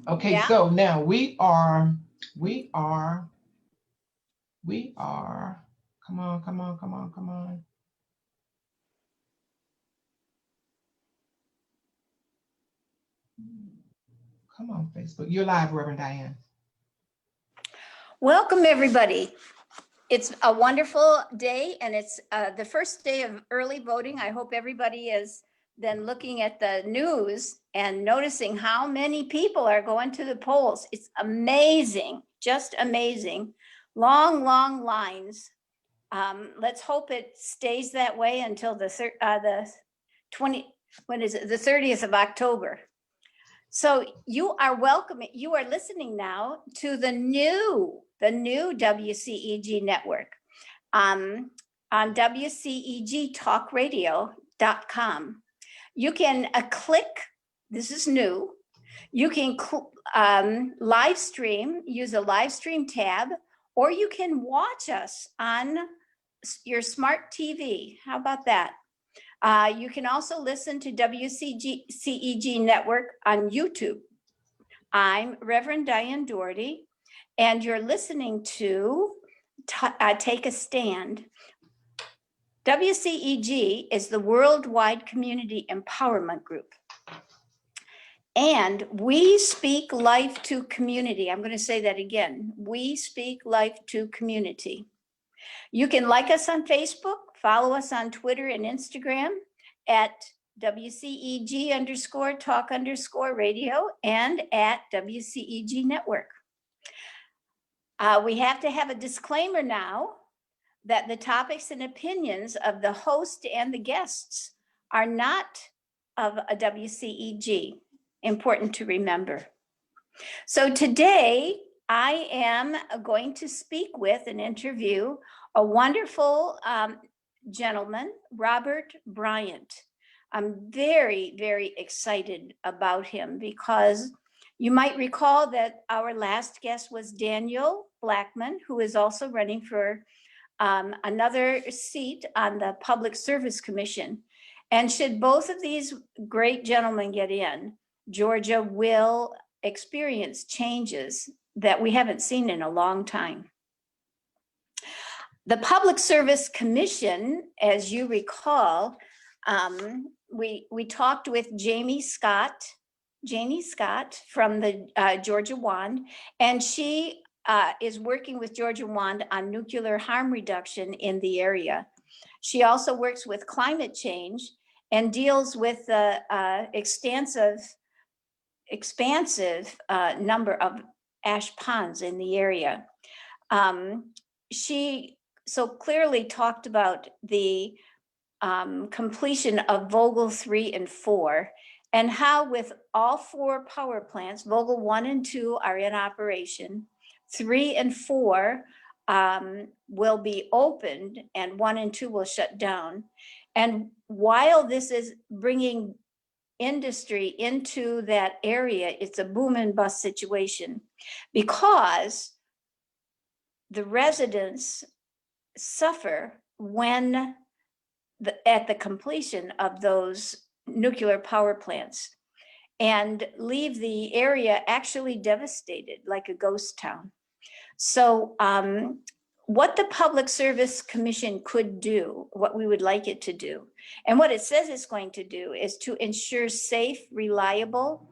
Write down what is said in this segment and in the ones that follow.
Okay, Yeah. so now we are, come on, come on, come on, come on. Come on, Facebook. You're live, Reverend Diane. Welcome, everybody. It's a wonderful day, and it's the first day of early voting. I hope everybody has been looking at the news and noticing how many people are going to the polls. It's amazing, just amazing. Long, long lines. Let's hope it stays that way until the 30th of October. So you are welcome. You are listening now to the new WCEG network on WCEGTalkRadio.com. You can click, this is new, you can live stream, use a live stream tab, or you can watch us on your smart TV. How about that? You can also listen to WCEG Network on YouTube. I'm Reverend Diane Dougherty, and you're listening to Take a Stand. WCEG is the Worldwide Community Empowerment Group. And we speak life to community. I'm going to say that again. We speak life to community. You can like us on Facebook, follow us on Twitter and Instagram at WCEG_talk_radio and at WCEG Network. We have to have a disclaimer now that the topics and opinions of the host and the guests are not of a WCEG. Important to remember. So today I am going to speak with and interview a wonderful gentleman, Robert Bryant. I'm very, very excited about him because you might recall that our last guest was Daniel Blackman, who is also running for another seat on the Public Service Commission. And should both of these great gentlemen get in, Georgia will experience changes that we haven't seen in a long time. The Public Service Commission, as you recall, we talked with Janie Scott from the Georgia WAND, and she is working with Georgia WAND on nuclear harm reduction in the area. She also works with climate change and deals with the expansive number of ash ponds in the area. She so clearly talked about the completion of Vogtle 3 and 4, and how with all 4 power plants, Vogtle 1 and 2 are in operation, 3 and 4 will be opened, and 1 and 2 will shut down. And while this is bringing industry into that area, it's a boom and bust situation because the residents suffer when at the completion of those nuclear power plants and leave the area actually devastated like a ghost town. So what the Public Service Commission could do, what we would like it to do, and what it says it's going to do is to ensure safe, reliable,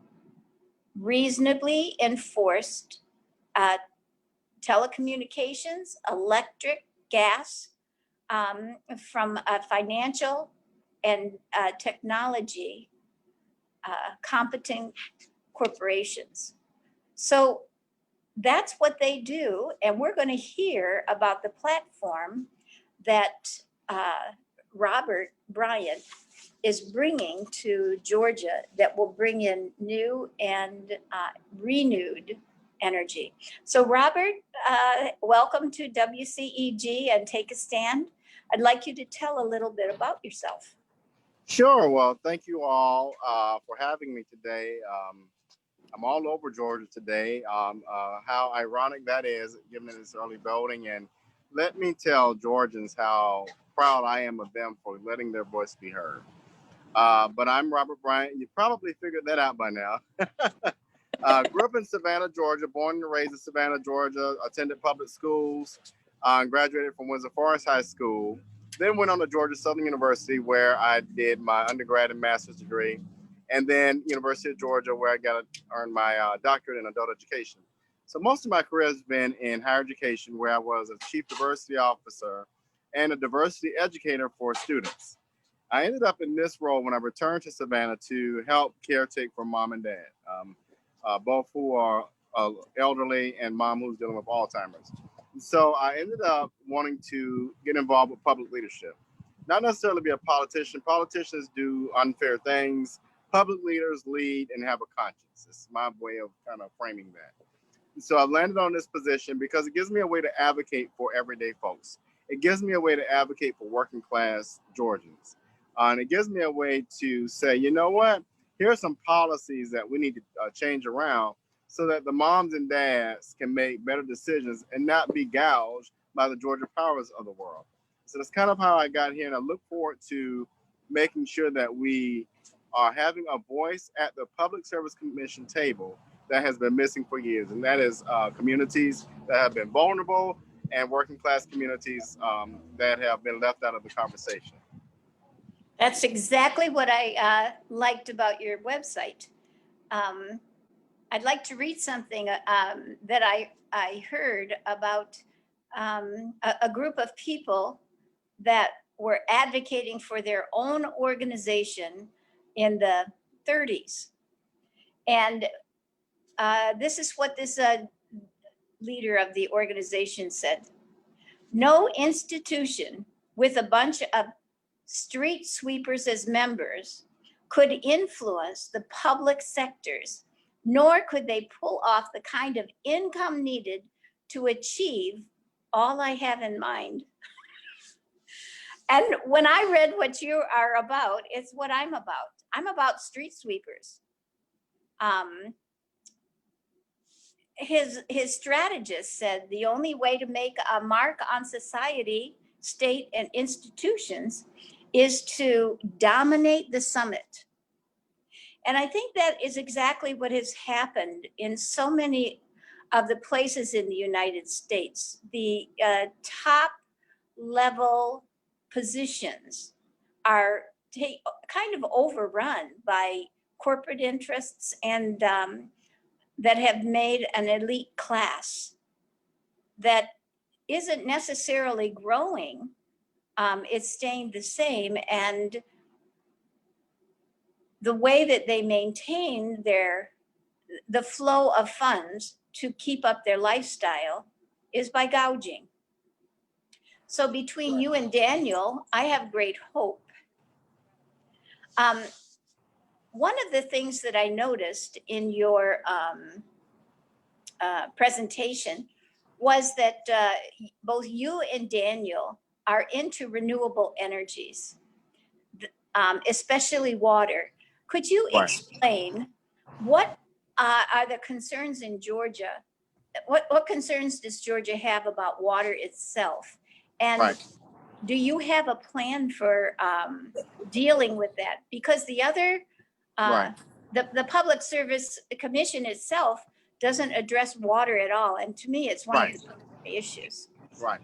reasonably enforced telecommunications, electric, gas, from financial and technology competent corporations. So that's what they do. And we're going to hear about the platform that Robert Bryant is bringing to Georgia that will bring in new and renewed energy. So Robert, welcome to WCEG and Take a Stand. I'd like you to tell a little bit about yourself. Sure. Well, thank you all for having me today. I'm all over Georgia today. How ironic that is, given that it's early voting. And let me tell Georgians how proud I am of them for letting their voice be heard. But I'm Robert Bryant. You probably figured that out by now. Grew up in Savannah, Georgia, born and raised in Savannah, Georgia, attended public schools, graduated from Windsor Forest High School, then went on to Georgia Southern University where I did my undergrad and master's degree, and then University of Georgia where I earned my doctorate in adult education. So most of my career has been in higher education where I was a chief diversity officer and a diversity educator for students. I ended up in this role when I returned to Savannah to help caretake for mom and dad. Both who are elderly and mom who's dealing with Alzheimer's. So I ended up wanting to get involved with public leadership. Not necessarily be a politician. Politicians do unfair things. Public leaders lead and have a conscience. It's my way of kind of framing that. So I've landed on this position because it gives me a way to advocate for everyday folks. It gives me a way to advocate for working class Georgians. And it gives me a way to say, you know what? Here are some policies that we need to change around so that the moms and dads can make better decisions and not be gouged by the Georgia powers of the world. So that's kind of how I got here. And I look forward to making sure that we are having a voice at the Public Service Commission table that has been missing for years. And that is communities that have been vulnerable and working class communities that have been left out of the conversation. That's exactly what I liked about your website. I'd like to read something that I heard about a group of people that were advocating for their own organization in the 30s. And this is what this leader of the organization said. No institution with a bunch of street sweepers as members could influence the public sectors, nor could they pull off the kind of income needed to achieve all I have in mind. And when I read what you are about, it's what I'm about. I'm about street sweepers. His strategist said the only way to make a mark on society, state, and institutions is to dominate the summit. And I think that is exactly what has happened in so many of the places in the United States. The top level positions are kind of overrun by corporate interests and that have made an elite class that isn't necessarily growing. It's staying the same, and the way that they maintain the flow of funds to keep up their lifestyle is by gouging. So between you and Daniel, I have great hope. One of the things that I noticed in your presentation was that both you and Daniel are into renewable energies, especially water. Could you explain what are the concerns in Georgia? What concerns does Georgia have about water itself? And do you have a plan for dealing with that? Because the other, the Public Service Commission itself doesn't address water at all. And to me, it's one of the issues. Right.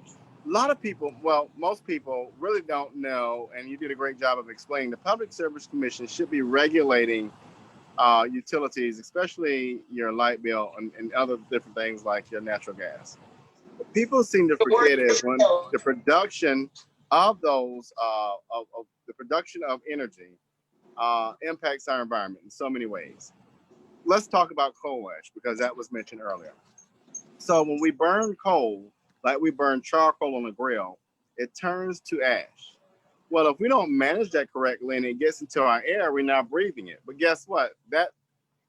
A lot of people, well, most people really don't know, and you did a great job of explaining, the Public Service Commission should be regulating utilities, especially your light bill and other different things like your natural gas. What people seem to forget is when the production of those, of the production of energy impacts our environment in so many ways. Let's talk about coal ash, because that was mentioned earlier. So when we burn coal, like we burn charcoal on a grill, it turns to ash. Well, if we don't manage that correctly and it gets into our air, we're not breathing it. But guess what? That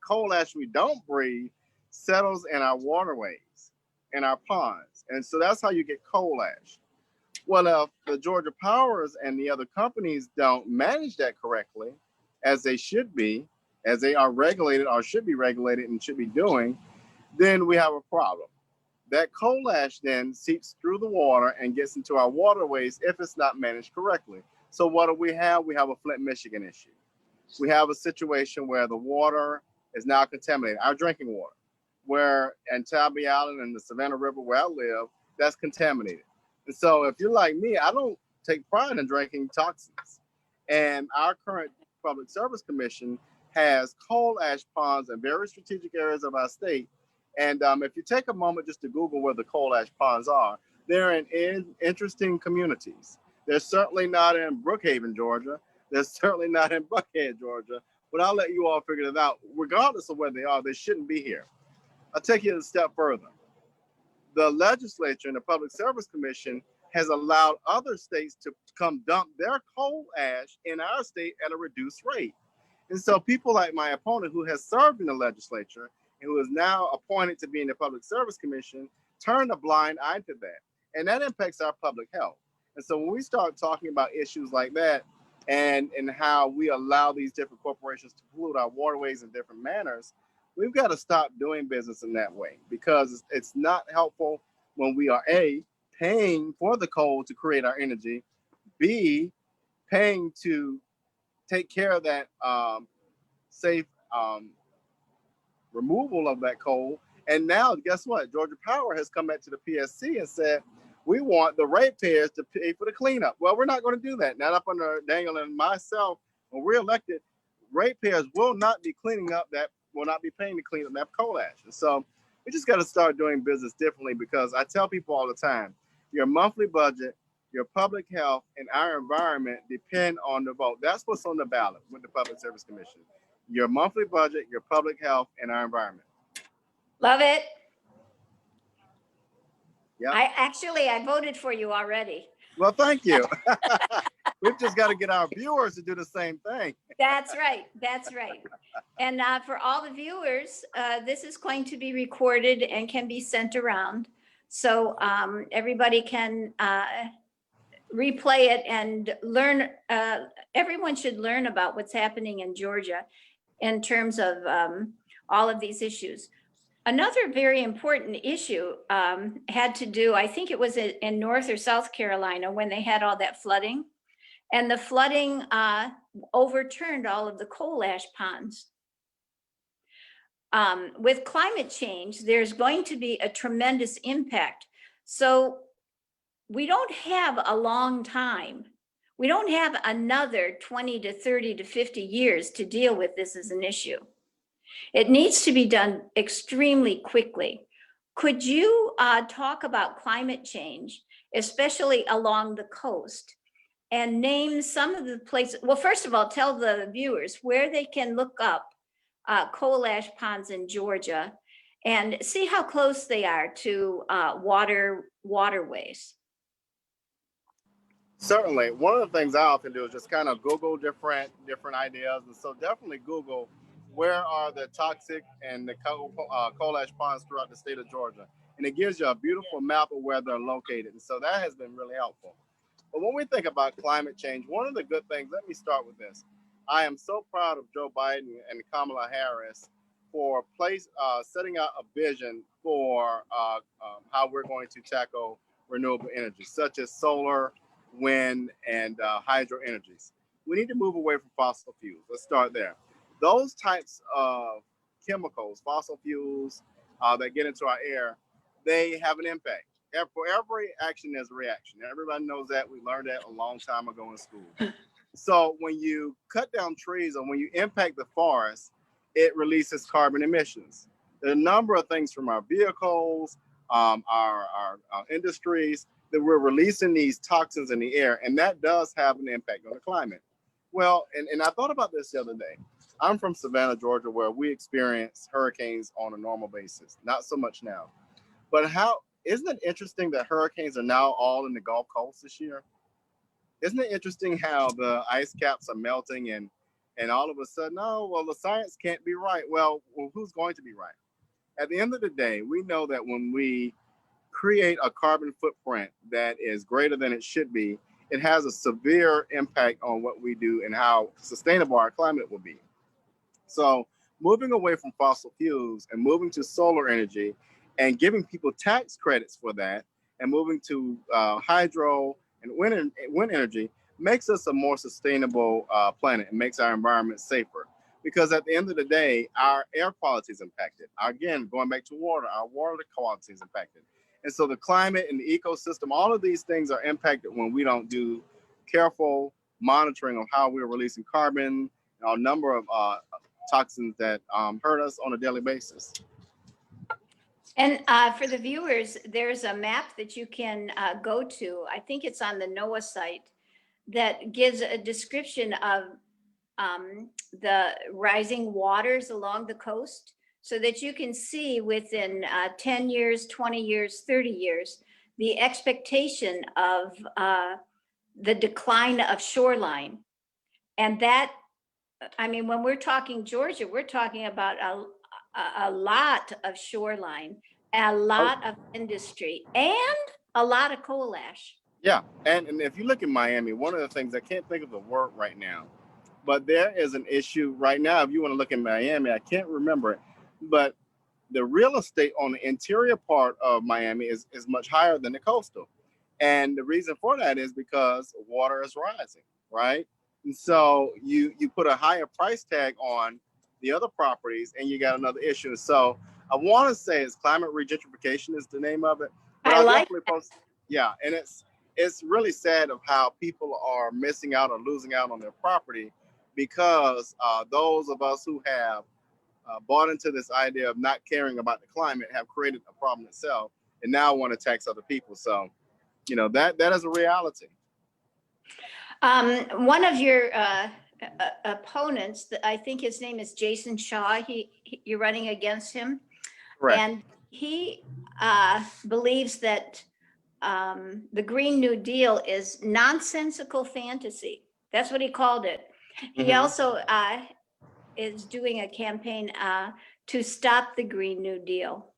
coal ash we don't breathe settles in our waterways, in our ponds. And so that's how you get coal ash. Well, if the Georgia Powers and the other companies don't manage that correctly, as they should be, as they are regulated or should be regulated and should be doing, then we have a problem. That coal ash then seeps through the water and gets into our waterways if it's not managed correctly. So what do? We have a Flint, Michigan issue. We have a situation where the water is now contaminated. Our drinking water, where in Tabby Island and the Savannah River where I live, that's contaminated. And so if you're like me, I don't take pride in drinking toxins. And our current Public Service Commission has coal ash ponds in very strategic areas of our state. And if you take a moment just to Google where the coal ash ponds are, they're in interesting communities. They're certainly not in Brookhaven, Georgia. They're certainly not in Buckhead, Georgia. But I'll let you all figure it out. Regardless of where they are, they shouldn't be here. I'll take you a step further. The legislature and the Public Service Commission has allowed other states to come dump their coal ash in our state at a reduced rate. And so people like my opponent, who has served in the legislature and who is now appointed to be in the Public Service Commission, turn a blind eye to that. And that impacts our public health. And so when we start talking about issues like that and how we allow these different corporations to pollute our waterways in different manners, we've got to stop doing business in that way, because it's not helpful when we are A, paying for the coal to create our energy, B, paying to take care of that safe removal of that coal. And now, guess what? Georgia Power has come back to the PSC and said, we want the ratepayers to pay for the cleanup. Well, we're not going to do that. Not up under Daniel and myself. When we're elected, ratepayers will not be cleaning up that, will not be paying to clean up that coal ash. And so we just got to start doing business differently, because I tell people all the time, your monthly budget, your public health, and our environment depend on the vote. That's what's on the ballot with the Public Service Commission. Your monthly budget, your public health, and our environment. Love it. Yeah. I voted for you already. Well, thank you. We've just got to get our viewers to do the same thing. That's right. That's right. And for all the viewers, this is going to be recorded and can be sent around. So everybody can replay it and learn. Everyone should learn about what's happening in Georgia in terms of all of these issues. Another very important issue had to do, I think it was in North or South Carolina when they had all that flooding. And the flooding overturned all of the coal ash ponds. With climate change, there's going to be a tremendous impact. So we don't have a long time. We don't have another 20 to 30 to 50 years to deal with this as an issue. It needs to be done extremely quickly. Could you talk about climate change, especially along the coast, and name some of the places? Well, first of all, tell the viewers where they can look up coal ash ponds in Georgia and see how close they are to waterways. Certainly. One of the things I often do is just kind of Google different ideas. And so definitely Google, where are the toxic and the coal ash ponds throughout the state of Georgia? And it gives you a beautiful map of where they're located. And so that has been really helpful. But when we think about climate change, one of the good things, let me start with this. I am so proud of Joe Biden and Kamala Harris for setting out a vision for how we're going to tackle renewable energy, such as solar, wind, and hydro energies. We need to move away from fossil fuels. Let's start there. Those types of chemicals, fossil fuels that get into our air, they have an impact. For every action, there's a reaction. Everybody knows that. We learned that a long time ago in school. So when you cut down trees or when you impact the forest, it releases carbon emissions. There are a number of things from our vehicles, our industries, that we're releasing these toxins in the air, and that does have an impact on the climate. Well, and I thought about this the other day. I'm from Savannah, Georgia, where we experience hurricanes on a normal basis. Not so much now. But isn't it interesting that hurricanes are now all in the Gulf Coast this year? Isn't it interesting how the ice caps are melting and all of a sudden, oh, well, the science can't be right. Well, who's going to be right? At the end of the day, we know that when we create a carbon footprint that is greater than it should be, it has a severe impact on what we do and how sustainable our climate will be. So moving away from fossil fuels and moving to solar energy and giving people tax credits for that and moving to hydro and wind energy makes us a more sustainable planet and makes our environment safer. because at the end of the day, our air quality is impacted. Again, going back to water, our water quality is impacted. And so the climate and the ecosystem, all of these things are impacted when we don't do careful monitoring of how we're releasing carbon, and a number of toxins that hurt us on a daily basis. And for the viewers, there's a map that you can go to. I think it's on the NOAA site that gives a description of the rising waters along the coast so that you can see within 10 years, 20 years, 30 years, the expectation of the decline of shoreline. And that, I mean, when we're talking Georgia, we're talking about a lot of shoreline, a lot of industry, and a lot of coal ash. Yeah, and if you look at Miami, one of the things, I can't think of the word right now, but there is an issue right now. If you want to look at Miami, I can't remember it, but the real estate on the interior part of Miami is much higher than the coastal. And the reason for that is because water is rising, right? And so you put a higher price tag on the other properties and you got another issue. So I want to say it's climate regentrification is the name of it. But I like yeah, and it's really sad of how people are missing out or losing out on their property because those of us who have bought into this idea of not caring about the climate have created a problem itself and now want to tax other people. So, you know, that is a reality. One of your opponents, I think his name is Jason Shaw. You're running against him. Correct. And he believes that the Green New Deal is nonsensical fantasy. That's what he called it. He also is doing a campaign to stop the Green New Deal.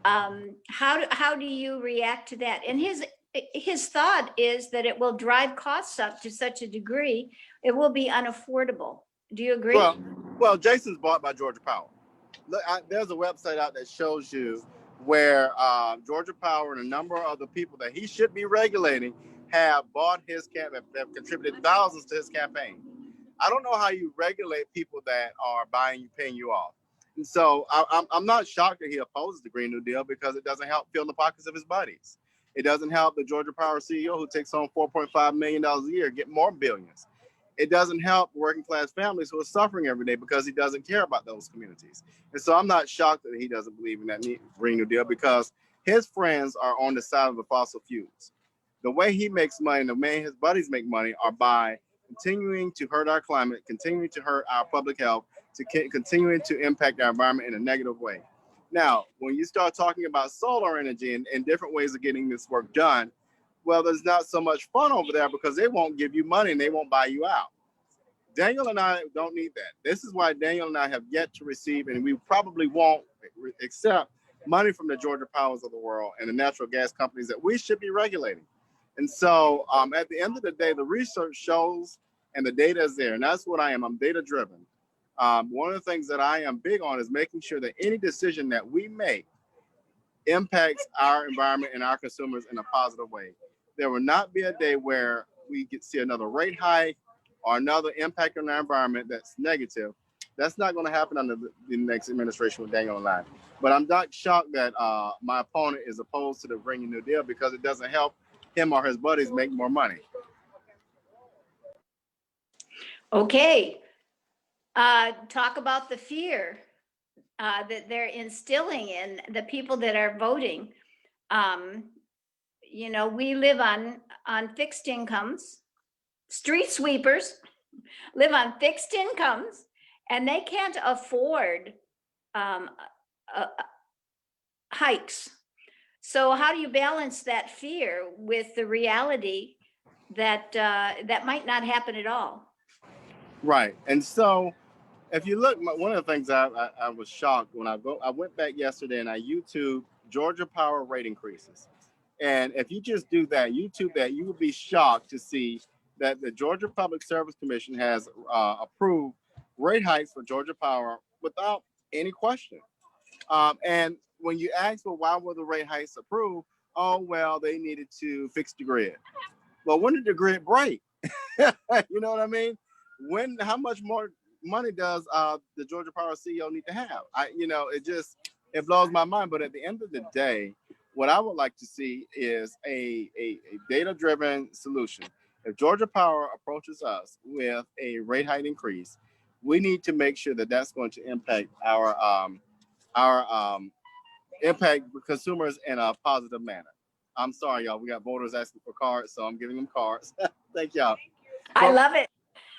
How do you react to that? And his thought is that it will drive costs up to such a degree, it will be unaffordable. Do you agree? Well, Jason's bought by Georgia Power. Look, there's a website out that shows you where Georgia Power and a number of the people that he should be regulating have bought his campaign, have contributed thousands to his campaign. I don't know how you regulate people that are buying you, paying you off. And so I'm not shocked that he opposes the Green New Deal because it doesn't help fill the pockets of his buddies. It doesn't help the Georgia Power CEO who takes home $4.5 million a year get more billions. It doesn't help working class families who are suffering every day because he doesn't care about those communities. And so I'm not shocked that he doesn't believe in that Green New Deal because his friends are on the side of the fossil fuels. The way he makes money, the way his buddies make money are by continuing to hurt our climate, continuing to hurt our public health, continuing to impact our environment in a negative way. Now, when you start talking about solar energy and different ways of getting this work done, well, there's not so much fun over there because they won't give you money and they won't buy you out. Daniel and I don't need that. This is why Daniel and I have yet to receive, and we probably won't accept money from the Georgia Powers of the world and the natural gas companies that we should be regulating. And so at the end of the day, the research shows and the data is there. And that's what I am. I'm data driven. One of the things that I am big on is making sure that any decision that we make impacts our environment and our consumers in a positive way. There will not be a day where we get see another rate hike or another impact on our environment that's negative. That's not going to happen under the next administration with Daniel and I. But I'm not shocked that my opponent is opposed to the Green New Deal because it doesn't help him or his buddies make more money. Okay. Talk about the fear that they're instilling in the people that are voting. You know, we live on fixed incomes. Street sweepers live on fixed incomes, and they can't afford hikes. So how do you balance that fear with the reality that that might not happen at all? Right. And so if you look, one of the things I was shocked when I went back yesterday and I YouTube Georgia Power rate increases. And if you just do that, YouTube that, you would be shocked to see that the Georgia Public Service Commission has approved rate hikes for Georgia Power without any question. And when you ask, well, why were the rate hikes approved? Oh, well, they needed to fix the grid. Well, when did the grid break? You know what I mean? How much more money does the Georgia Power CEO need to have? It blows my mind. But at the end of the day, what I would like to see is a data-driven solution. If Georgia Power approaches us with a rate hike increase, we need to make sure that that's going to impact our impact consumers in a positive manner. I'm sorry, y'all. We got voters asking for cards, so I'm giving them cards. Thank y'all. I love it.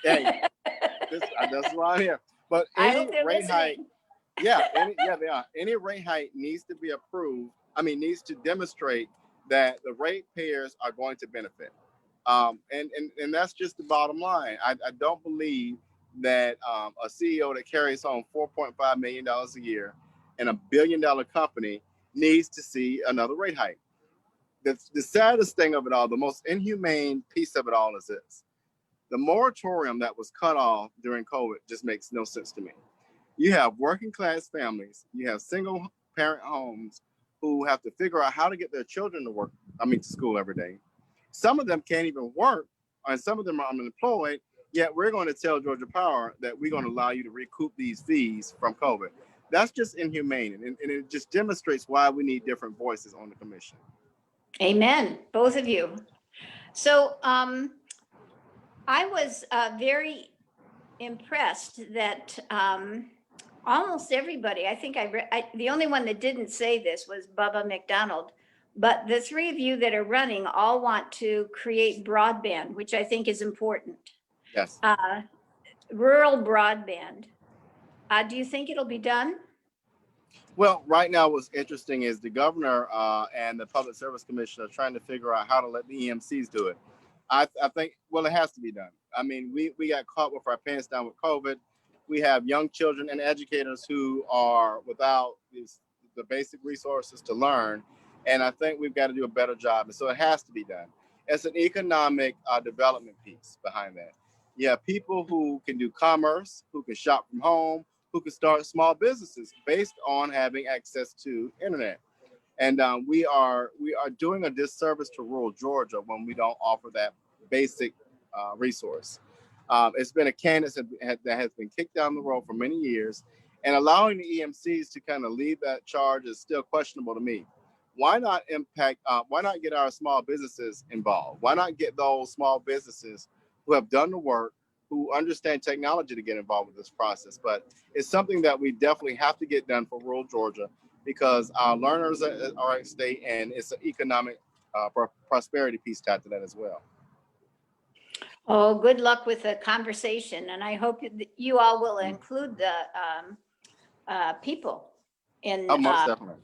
Hey, that's why I'm here. But I any hope they're rate hike, listening. they are. Any rate hike needs to be approved. Needs to demonstrate that the ratepayers are going to benefit. And that's just the bottom line. I don't believe that a CEO that carries home $4.5 million a year in a $1 billion company needs to see another rate hike. The saddest thing of it all, the most inhumane piece of it all is this. The moratorium that was cut off during COVID just makes no sense to me. You have working class families, you have single parent homes who have to figure out how to get their children to school every day. Some of them can't even work, and some of them are unemployed, yet we're going to tell Georgia Power that we're going to allow you to recoup these fees from COVID. That's just inhumane, and it just demonstrates why we need different voices on the commission. Amen, both of you. So I was very impressed that almost everybody, I think the only one that didn't say this was Bubba McDonald, but the three of you that are running all want to create broadband, which I think is important. Yes. Rural broadband. Do you think it'll be done? Well, right now what's interesting is the governor and the Public Service Commission are trying to figure out how to let the EMCs do it. I think, well, it has to be done. We got caught with our pants down with COVID. We have young children and educators who are without the basic resources to learn. And I think we've got to do a better job. And so it has to be done. It's an economic development piece behind that. You have people who can do commerce, who can shop from home, who can start small businesses based on having access to internet. And we are doing a disservice to rural Georgia when we don't offer that basic resource. It's been a can that has been kicked down the road for many years, and allowing the EMCs to kind of lead that charge is still questionable to me. Why not get our small businesses involved? Why not get those small businesses who have done the work, who understand technology to get involved with this process? But it's something that we definitely have to get done for rural Georgia, because our learners are at stake, and it's an economic prosperity piece tied to that as well. Oh, good luck with the conversation, and I hope you all will include the people in Most definitely.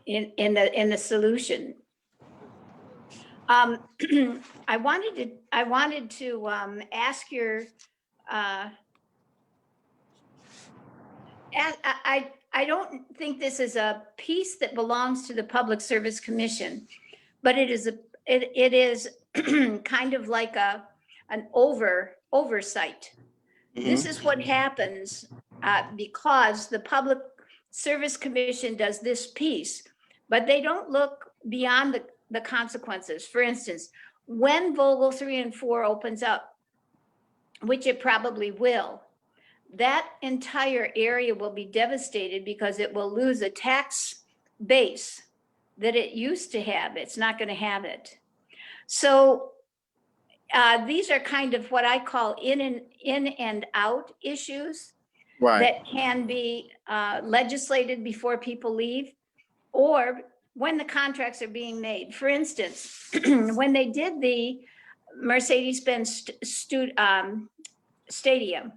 in the solution. I wanted to ask your. I don't think this is a piece that belongs to the Public Service Commission, but it is kind of like an oversight. Mm-hmm. This is what happens because the Public Service Commission does this piece, but they don't look beyond the consequences. For instance, when Vogel 3 and 4 opens up, which it probably will, that entire area will be devastated because it will lose a tax base that it used to have. It's not going to have it. So these are kind of what I call in and out issues, right, that can be legislated before people leave, or when the contracts are being made. For instance, when they did the Mercedes-Benz stadium,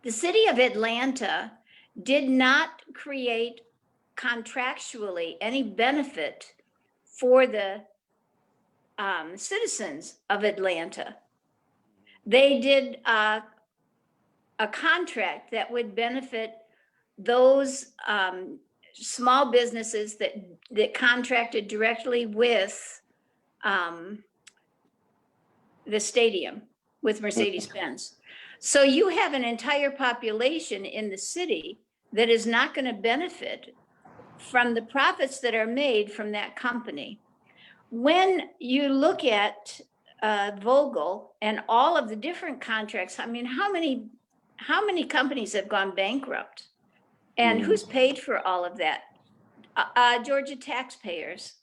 the city of Atlanta did not create contractually any benefit for the citizens of Atlanta. They did a contract that would benefit those small businesses that contracted directly with the stadium, with Mercedes-Benz. So you have an entire population in the city that is not going to benefit from the profits that are made from that company. When you look at Vogel and all of the different contracts, I mean, how many companies have gone bankrupt? And who's paid for all of that? Georgia taxpayers.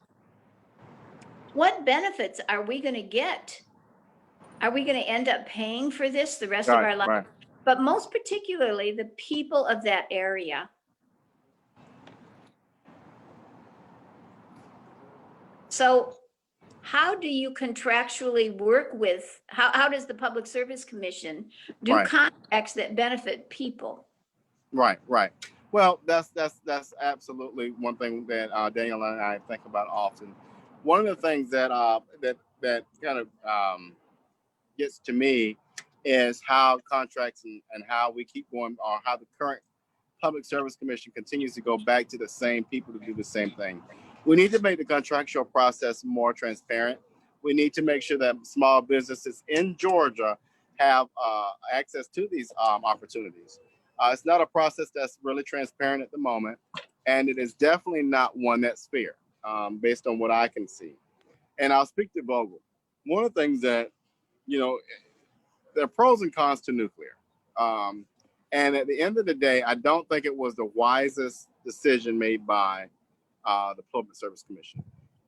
What benefits are we going to get? Are we going to end up paying for this the rest of our life? Right. But most particularly the people of that area. So how do you contractually work with, how does the Public Service Commission do Right. contracts that benefit people? Right. Well, that's absolutely one thing that Daniel and I think about often. One of the things that that kind of gets to me is how contracts and how we keep going, or how the current Public Service Commission continues to go back to the same people to do the same thing. We need to make the contractual process more transparent. We need to make sure that small businesses in Georgia have access to these opportunities. It's not a process that's really transparent at the moment, and it is definitely not one that's fair, based on what I can see. And I'll speak to Vogel. One of the things that, there are pros and cons to nuclear. And at the end of the day, I don't think it was the wisest decision made by the Public Service Commission.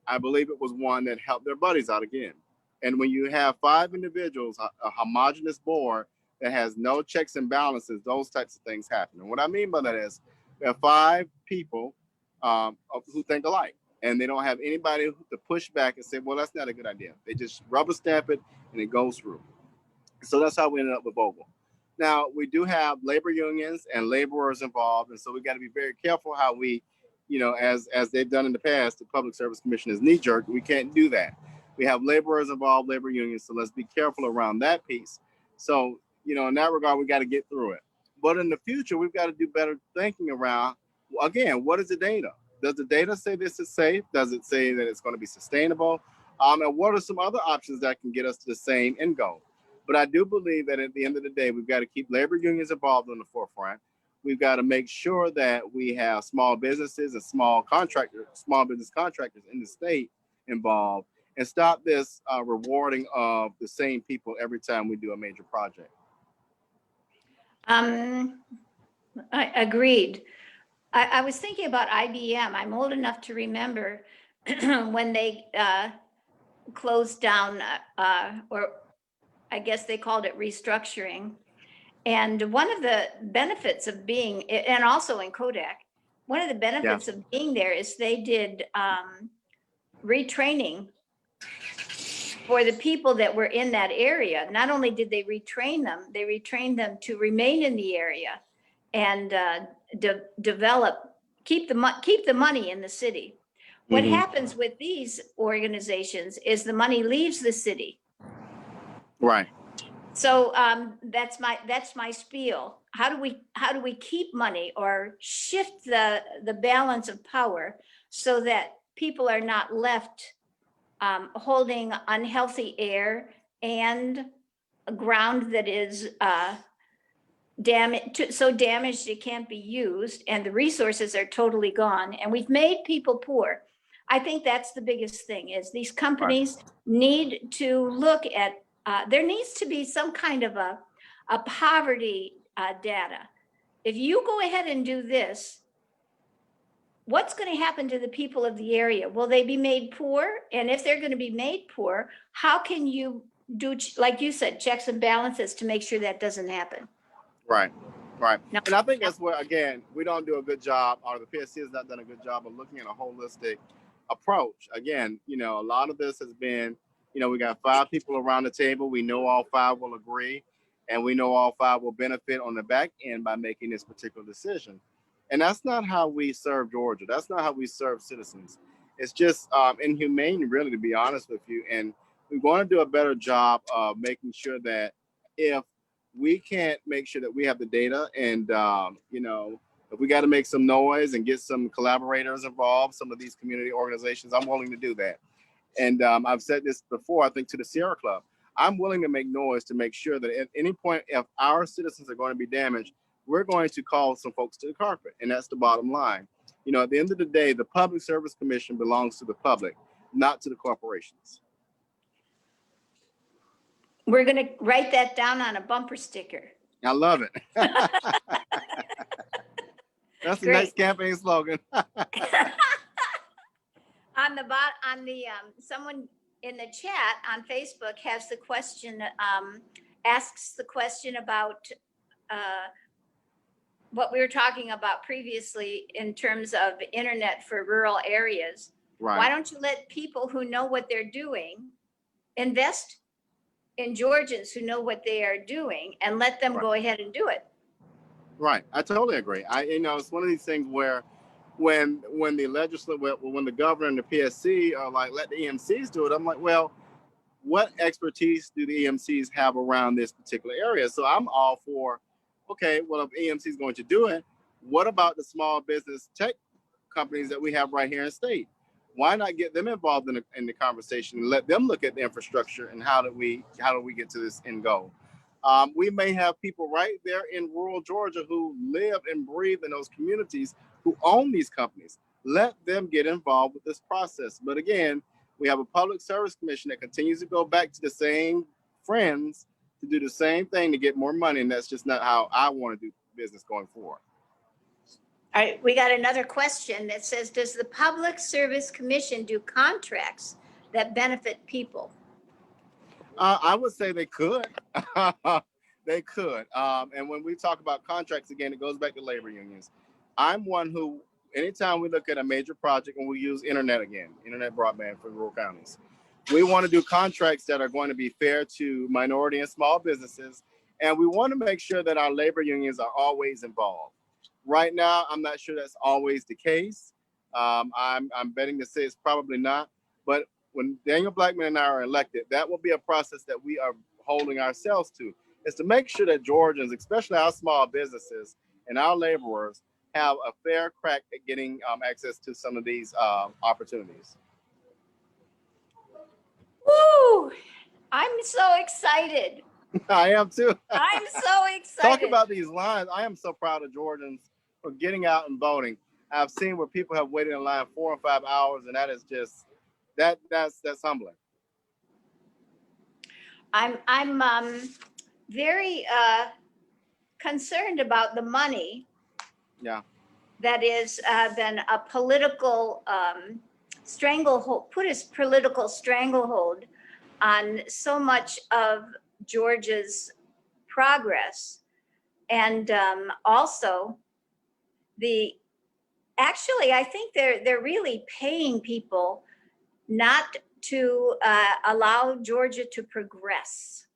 I believe it was one that helped their buddies out again. And when you have 5 individuals, a homogenous board that has no checks and balances, those types of things happen. And what I mean by that is we have 5 people who think alike, and they don't have anybody to push back and say, well, that's not a good idea. They just rubber stamp it and it goes through. So that's how we ended up with Vogel. Now, we do have labor unions and laborers involved, and so we got to be very careful how we, as they've done in the past, the Public Service Commission is knee-jerk. We can't do that. We have laborers involved, labor unions, so let's be careful around that piece. So, in that regard, we got to get through it. But in the future, we've got to do better thinking around, again, what is the data? Does the data say this is safe? Does it say that it's going to be sustainable? And what are some other options that can get us to the same end goal? But I do believe that at the end of the day, we've got to keep labor unions involved on the forefront. We've got to make sure that we have small businesses and small business contractors in the state involved, and stop this rewarding of the same people every time we do a major project. I agreed. I was thinking about IBM. I'm old enough to remember when they closed down, or I guess they called it restructuring. And one of the benefits of being, and also in Kodak, one of the benefits of being there is they did retraining for the people that were in that area. Not only did they retrain them, they retrained them to remain in the area and keep the money in the city. What happens with these organizations is the money leaves the city. Right. So that's my spiel. How do we keep money or shift the balance of power so that people are not left holding unhealthy air and a ground that is so damaged it can't be used, and the resources are totally gone, and we've made people poor. I think that's the biggest thing, is these companies need to look at, there needs to be some kind of a poverty data. If you go ahead and do this, what's going to happen to the people of the area? Will they be made poor? And if they're going to be made poor, how can you do, like you said, checks and balances to make sure that doesn't happen? Right. No. And I think that's where, again, we don't do a good job, or the PSC has not done a good job of looking at a holistic approach. Again, a lot of this has been, we got 5 people around the table. We know all 5 will agree, and we know all 5 will benefit on the back end by making this particular decision. And that's not how we serve Georgia. That's not how we serve citizens. It's just inhumane, really, to be honest with you. And we want to do a better job of making sure that if we can't make sure that we have the data, and if we got to make some noise and get some collaborators involved, some of these community organizations, I'm willing to do that. And I've said this before, I think, to the Sierra Club. I'm willing to make noise to make sure that at any point, if our citizens are going to be damaged, we're going to call some folks to the carpet. And that's the bottom line. At the end of the day, the Public Service Commission belongs to the public, not to the corporations. We're going to write that down on a bumper sticker. I love it. That's the Great. next campaign slogan. Someone in the chat on Facebook has the question, asks the question about what we were talking about previously in terms of internet for rural areas. Right. Why don't you let people who know what they're doing invest in Georgians who know what they are doing and let them go ahead and do it? Right. I totally agree. It's one of these things where when the governor and the PSC are like, let the EMCs do it, I'm like, well, what expertise do the EMCs have around this particular area? So I'm all for, okay, well, if EMC is going to do it, what about the small business tech companies that we have right here in state? Why not get them involved in the conversation and let them look at the infrastructure and how do we get to this end goal? We may have people right there in rural Georgia who live and breathe in those communities who own these companies. Let them get involved with this process. But again, we have a public service commission that continues to go back to the same friends to do the same thing to get more money. And that's just not how I want to do business going forward. All right, we got another question that says, does the Public Service Commission do contracts that benefit people? I would say they could. They could. And when we talk about contracts, again, it goes back to labor unions. I'm one who, anytime we look at a major project and we use internet broadband for rural counties, we want to do contracts that are going to be fair to minority and small businesses. And we want to make sure that our labor unions are always involved. Right now, I'm not sure that's always the case. I'm betting to say it's probably not. But when Daniel Blackman and I are elected, that will be a process that we are holding ourselves to, is to make sure that Georgians, especially our small businesses and our laborers, have a fair crack at getting access to some of these opportunities. Woo! I'm so excited. I am too. I'm so excited. Talk about these lines. I am so proud of Georgians for getting out and voting. I've seen where people have waited in line 4 or 5 hours, and that is just that's humbling. I'm very concerned about the money. Yeah. That is been a political stranglehold, put a political stranglehold on so much of Georgia's progress. And also I think they're really paying people not to allow Georgia to progress,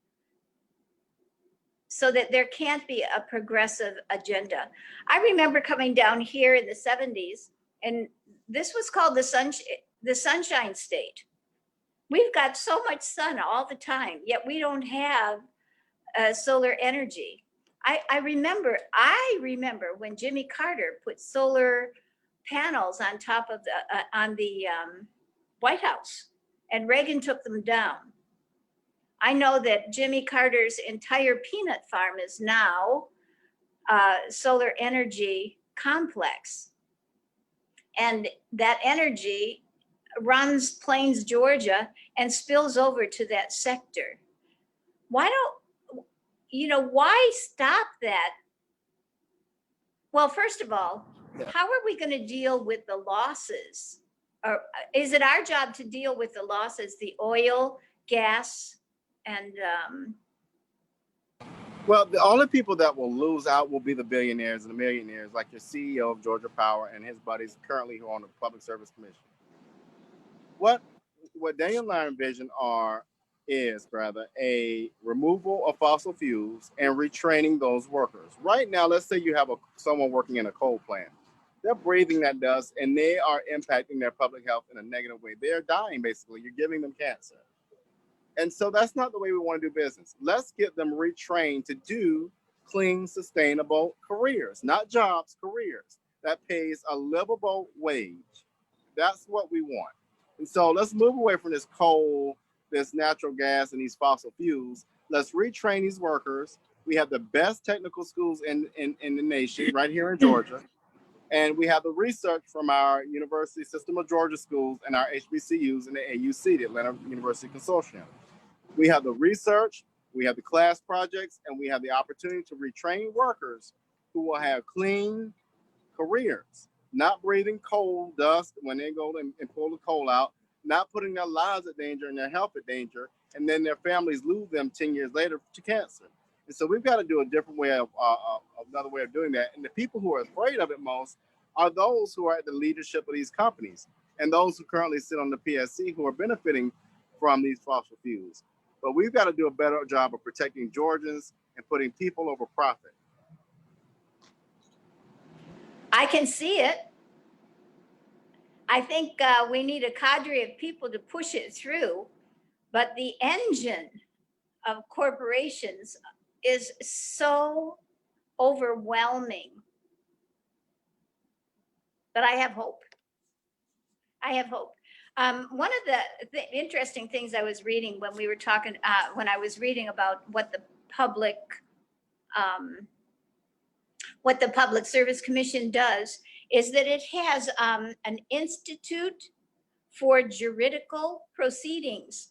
so that there can't be a progressive agenda. I remember coming down here in the 70s, and this was called the Sunshine State. We've got so much sun all the time, yet we don't have solar energy. I remember when Jimmy Carter put solar panels on top of the White House, and Reagan took them down. I know that Jimmy Carter's entire peanut farm is now solar energy complex. And that energy runs Plains, Georgia, and spills over to that sector. Why stop that? Well, first of all, how are we going to deal with the losses? Or is it our job to deal with the losses, the oil, gas, and well, the only people that will lose out will be the billionaires and the millionaires, like your CEO of Georgia Power and his buddies currently who are on the Public Service Commission. What Daniel and I envision is a removal of fossil fuels and retraining those workers. Right now, let's say you have someone working in a coal plant. They're breathing that dust and they are impacting their public health in a negative way. They're dying, basically. You're giving them cancer. And so that's not the way we want to do business. Let's get them retrained to do clean, sustainable careers, not jobs, careers that pays a livable wage. That's what we want. And so let's move away from this coal, this natural gas, and these fossil fuels. Let's retrain these workers. We have the best technical schools in the nation right here in Georgia. And we have the research from our University System of Georgia schools and our HBCUs and the AUC, the Atlanta University Consortium. We have the research, We have the class projects, and we have the opportunity to retrain workers who will have clean careers, not breathing coal dust when they go and pull the coal out, not putting their lives at danger and their health at danger, and then their families lose them 10 years later to cancer. And so we've got to do a different way of another way of doing that. And the people who are afraid of it most are those who are at the leadership of these companies and those who currently sit on the PSC who are benefiting from these fossil fuels. But we've got to do a better job of protecting Georgians and putting people over profit. I can see it. I think we need a cadre of people to push it through, but the engine of corporations is so overwhelming. But I have hope. I have hope. One of the interesting things I was reading when we were talking, when I was reading about what the Public Service Commission does, is that it has an institute for juridical proceedings.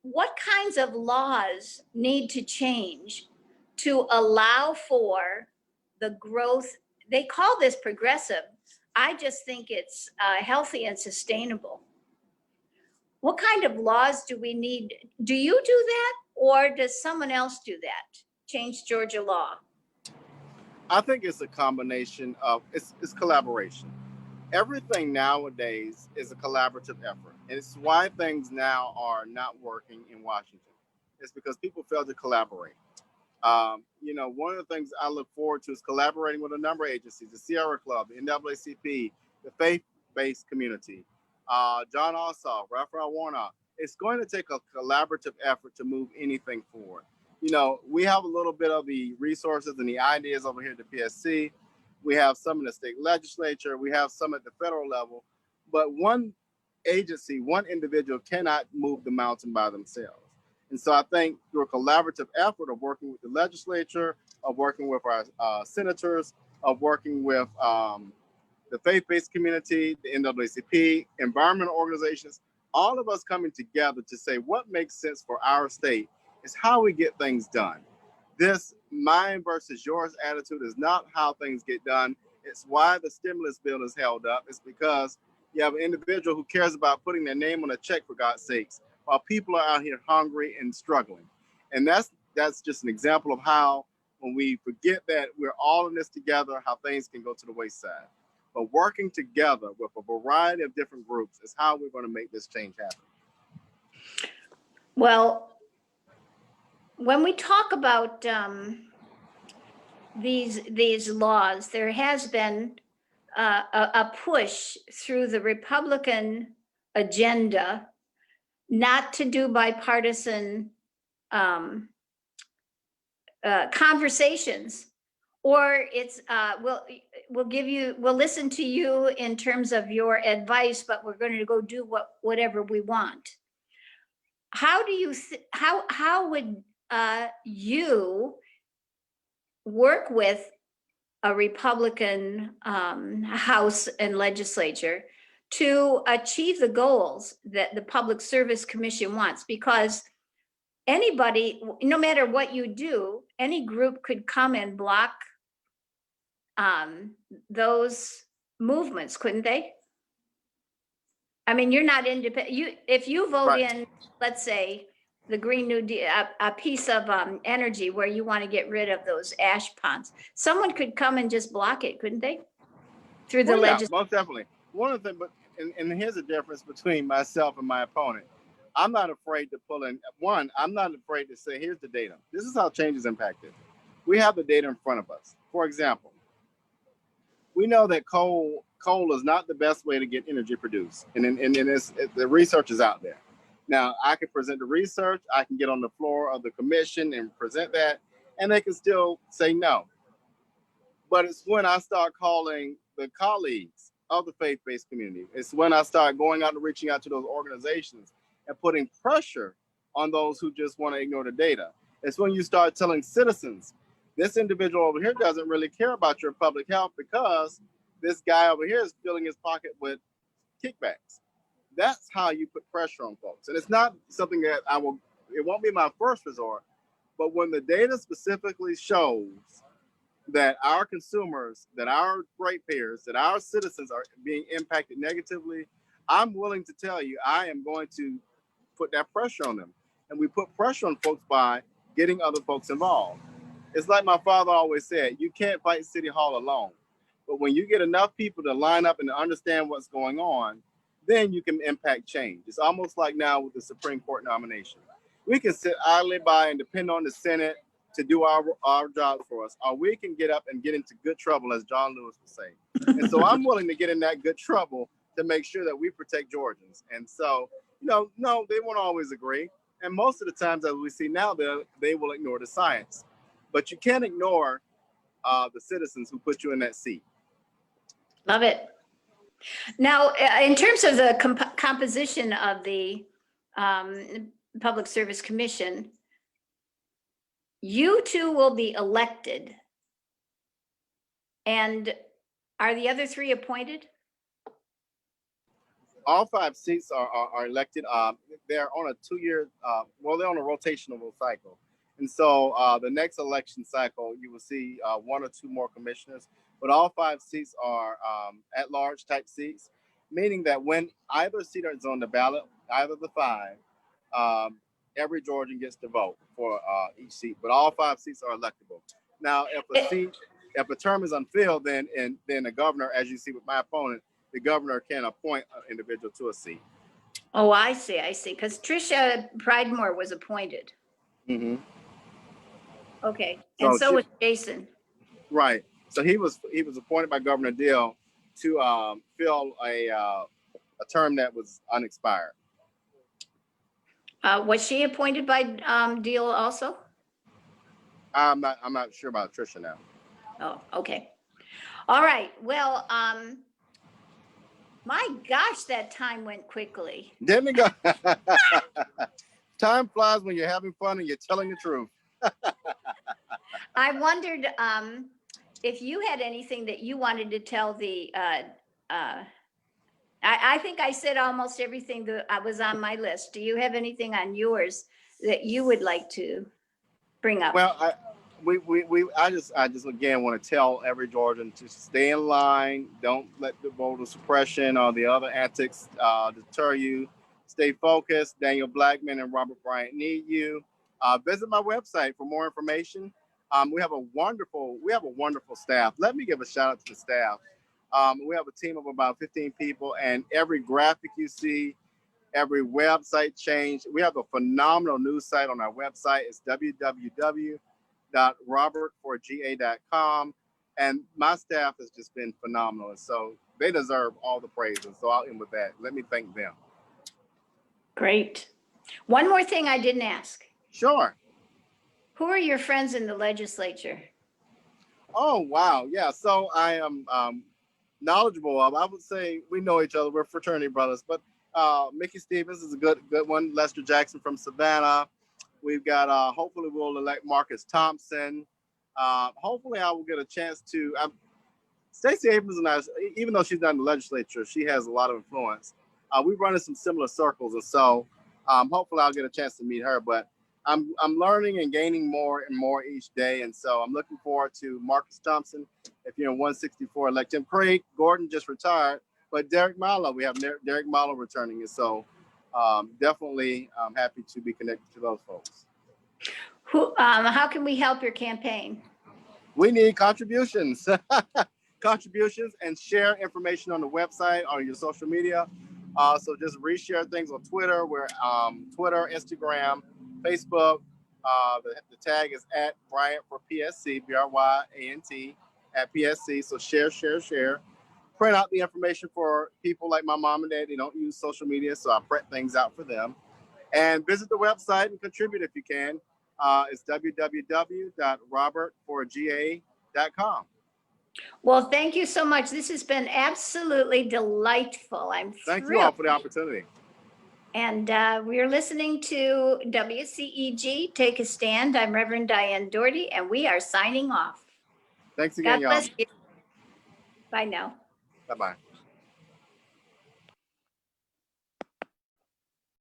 What kinds of laws need to change to allow for the growth? They call this progressive. I just think it's healthy and sustainable. What kind of laws do we need? Do you do that, or does someone else do that? Change Georgia law? I think it's a combination of, it's collaboration. Everything nowadays is a collaborative effort. And it's why things now are not working in Washington. It's because people fail to collaborate. You know, one of the things I look forward to is collaborating with a number of agencies, the Sierra Club, the NAACP, the faith-based community, John Ossoff, Raphael Warnock. It's going to take a collaborative effort to move anything forward. You know, we have a little bit of the resources and the ideas over here at the PSC. We have some in the state legislature. We have some at the federal level. But one agency, one individual cannot move the mountain by themselves. And so I think through a collaborative effort of working with the legislature, of working with our senators, of working with the faith-based community, the NAACP, environmental organizations, all of us coming together to say what makes sense for our state is how we get things done. This mine versus yours attitude is not how things get done. It's why the stimulus bill is held up. It's because you have an individual who cares about putting their name on a check, for God's sakes, while people are out here hungry and struggling. And that's just an example of how, when we forget that we're all in this together, how things can go to the wayside. But working together with a variety of different groups is how we're going to make this change happen. Well, when we talk about these laws, there has been a push through the Republican agenda not to do bipartisan conversations, or it's we'll listen to you in terms of your advice, but we're going to go do whatever we want. How do you how would you work with a Republican House and legislature to achieve the goals that the Public Service Commission wants? Because anybody, no matter what you do, any group could come and block those movements, couldn't they? I mean, you're not independent. If you vote Right. in, let's say, the Green New Deal, a piece of energy where you want to get rid of those ash ponds, someone could come and just block it, couldn't they? Through the Well, yeah, legislature. most definitely. One of the things, but and here's the difference between myself and my opponent. I'm not afraid to pull in. One, I'm not afraid to say, here's the data. This is how change is impacted. We have the data in front of us. For example, we know that coal is not the best way to get energy produced. And the research is out there. Now, I can present the research. I can get on the floor of the commission and present that, and they can still say no. But it's when I start calling the colleagues of the faith-based community. It's when I start going out and reaching out to those organizations and putting pressure on those who just want to ignore the data. It's when you start telling citizens, this individual over here doesn't really care about your public health because this guy over here is filling his pocket with kickbacks. That's how you put pressure on folks. And it's not something that it won't be my first resort, but when the data specifically shows that our consumers, that our ratepayers, that our citizens are being impacted negatively, I'm willing to tell you, I am going to put that pressure on them. And we put pressure on folks by getting other folks involved. It's like my father always said, you can't fight City Hall alone. But when you get enough people to line up and to understand what's going on, then you can impact change. It's almost like now with the Supreme Court nomination. We can sit idly by and depend on the Senate to do our jobs for us, or we can get up and get into good trouble, as John Lewis would say. And so I'm willing to get in that good trouble to make sure that we protect Georgians. And so, no, they won't always agree. And most of the times, as we see now, they will ignore the science. But you can't ignore the citizens who put you in that seat. Love it. Now, in terms of the composition of the Public Service Commission, you two will be elected. And are the other three appointed? All 5 seats are elected. They're on a 2-year, they're on a rotational cycle. And so the next election cycle, you will see 1 or 2 more commissioners, but all 5 seats are at-large type seats, meaning that when either seat is on the ballot, either of the 5, every Georgian gets to vote for each seat, but all 5 seats are electable. Now, if a term is unfilled, then the governor, as you see with my opponent, the governor can appoint an individual to a seat. Oh, I see. Because Tricia Pridemore was appointed. Mm-hmm. Okay, and so was Jason. Right. So he was appointed by Governor Deal to fill a term that was unexpired. Was she appointed by Deal also? I'm not sure about Tricia now. Oh, okay. All right. Well, my gosh, that time went quickly. Didn't it go? Time flies when you're having fun and you're telling the truth. I wondered if you had anything that you wanted to tell the, I think I said almost everything that was on my list. Do you have anything on yours that you would like to bring up? Well, I just again want to tell every Georgian to stay in line. Don't let the voter suppression or the other antics deter you. Stay focused. Daniel Blackman and Robert Bryant need you. Visit my website for more information. We have a wonderful staff. Let me give a shout out to the staff. We have a team of about 15 people, and every graphic you see, every website change. We have a phenomenal news site on our website. It's www.robertforga.com. And my staff has just been phenomenal. And so they deserve all the praise. And so I'll end with that. Let me thank them. Great. One more thing I didn't ask. Sure. Who are your friends in the legislature? Oh, wow. Yeah. So I am knowledgeable of, I would say we know each other. We're fraternity brothers, but Mickey Stevens is a good one. Lester Jackson from Savannah. We've got, hopefully we'll elect Marcus Thompson. Hopefully I will get a chance to, Stacey Abrams and I, even though she's not in the legislature, she has a lot of influence. We run in some similar circles. And so hopefully I'll get a chance to meet her, but I'm learning and gaining more and more each day. And so I'm looking forward to Marcus Thompson. If you're in 164, elect him. Craig Gordon just retired, but Derek Malo, we have Derek Malo returning. And so definitely I'm happy to be connected to those folks. How can we help your campaign? We need contributions. Contributions, and share information on the website, on your social media. So just reshare things on Twitter. We're Twitter, Instagram, Facebook. The tag is at Bryant for PSC, BRYANT at PSC. So share. Print out the information for people like my mom and dad. They don't use social media, so I print things out for them. And visit the website and contribute if you can. It's www.robertforga.com. Well, thank you so much. This has been absolutely delightful. I'm thrilled. Thank you all for the opportunity. And we're listening to WCEG Take a Stand. I'm Reverend Diane Dougherty, and we are signing off. Thanks again, God bless you. Bye now. Bye-bye.